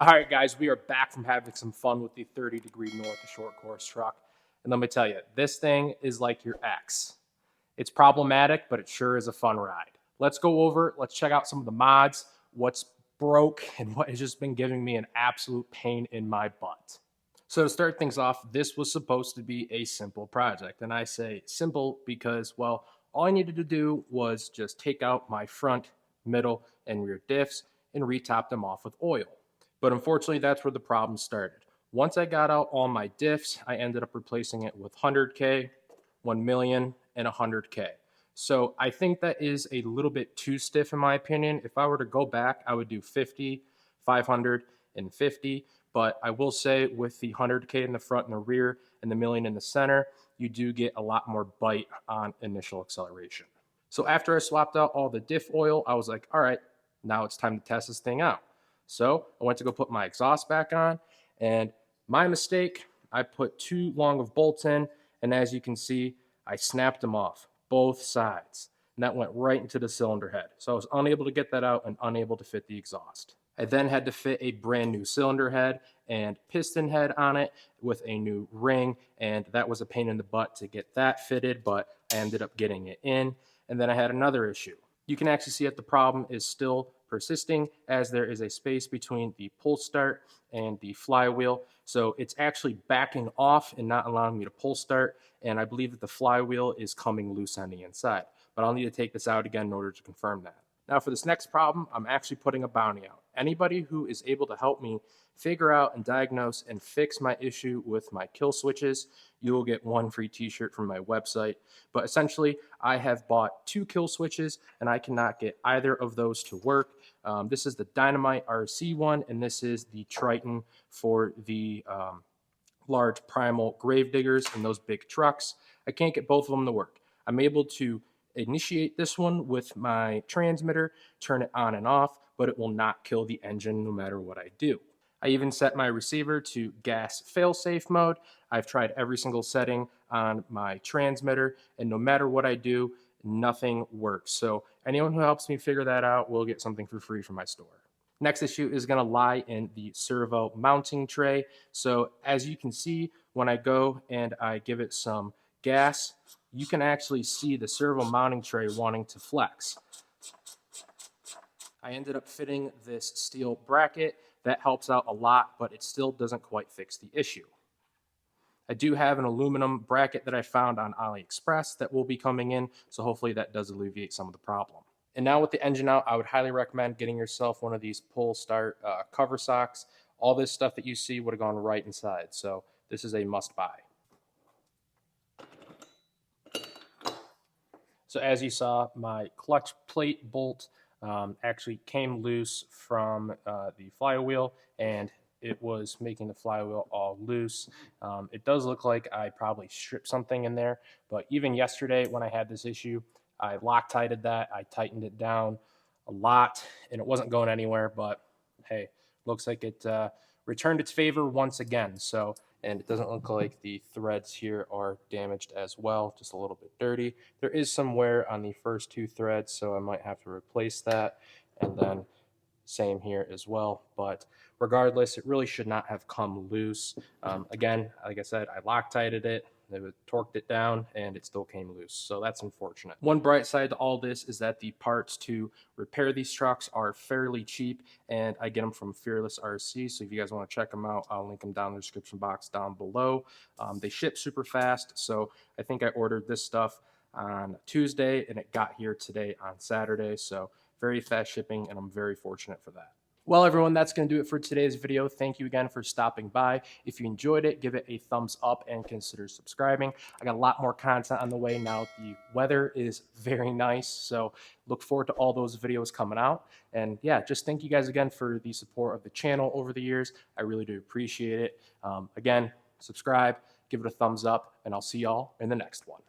All right, guys, we are back from having some fun with the 30-degree north short course truck. And let me tell you, this thing is like your ex. It's problematic, but it sure is a fun ride. Let's check out some of the mods, what's broke, and what has just been giving me an absolute pain in my butt. So to start things off, this was supposed to be a simple project. And I say simple because, well, all I needed to do was just take out my front, middle, and rear diffs and retop them off with oil. But unfortunately, that's where the problem started. Once I got out all my diffs, I ended up replacing it with 100K, 1 million, and 100K. So I think that is a little bit too stiff in my opinion. If I were to go back, I would do 50, 500, and 50. But I will say with the 100K in the front and the rear and the million in the center, you do get a lot more bite on initial acceleration. So after I swapped out all the diff oil, I was like, all right, now it's time to test this thing out. So I went to go put my exhaust back on, and my mistake, I put too long of bolts in, and as you can see, I snapped them off, both sides, and that went right into the cylinder head. So I was unable to get that out and unable to fit the exhaust. I then had to fit a brand new cylinder head and piston head on it with a new ring, and that was a pain in the butt to get that fitted, but I ended up getting it in. And then I had another issue. You can actually see that the problem is still persisting as there is a space between the pull start and the flywheel. So it's actually backing off and not allowing me to pull start. And I believe that the flywheel is coming loose on the inside. But I'll need to take this out again in order to confirm that. Now for this next problem, I'm actually putting a bounty out. Anybody who is able to help me figure out and diagnose and fix my issue with my kill switches, you will get one free t-shirt from my website. But essentially, I have bought 2 kill switches and I cannot get either of those to work. This is the Dynamite RC one, and this is the Triton for the large primal grave diggers and those big trucks. I can't get both of them to work. I'm able to initiate this one with my transmitter, turn it on and off, but it will not kill the engine no matter what I do. I even set my receiver to gas failsafe mode. I've tried every single setting on my transmitter, and no matter what I do, nothing works. So anyone who helps me figure that out will get something for free from my store. Next issue is going to lie in the servo mounting tray. So as you can see, when I go and I give it some gas, you can actually see the servo mounting tray wanting to flex. I ended up fitting this steel bracket. That helps out a lot, but it still doesn't quite fix the issue. I do have an aluminum bracket that I found on AliExpress that will be coming in, so hopefully that does alleviate some of the problem. And now with the engine out, I would highly recommend getting yourself one of these pull start cover socks. All this stuff that you see would have gone right inside, so this is a must buy. So as you saw, my clutch plate bolt actually came loose from the flywheel, and it was making the flywheel all loose. It does look like I probably stripped something in there, but even yesterday when I had this issue, I Loctited that, I tightened it down a lot, and it wasn't going anywhere, but hey, looks like it returned its favor once again. So, and it doesn't look like the threads here are damaged as well, just a little bit dirty. There is some wear on the first 2 threads, so I might have to replace that, and then same here as well. But regardless, it really should not have come loose. Again, like I said, I Loctited it, they torqued it down, and it still came loose. So that's unfortunate. One bright side to all this is that the parts to repair these trucks are fairly cheap, and I get them from Fearless RC. So if you guys want to check them out, I'll link them down in the description box down below. They ship super fast, so I think I ordered this stuff on Tuesday, and it got here today on Saturday. So very fast shipping, and I'm very fortunate for that. Well, everyone, that's going to do it for today's video. Thank you again for stopping by. If you enjoyed it, give it a thumbs up and consider subscribing. I got a lot more content on the way now. The weather is very nice, so look forward to all those videos coming out. And yeah, just thank you guys again for the support of the channel over the years. I really do appreciate it. Again, subscribe, give it a thumbs up, and I'll see y'all in the next one.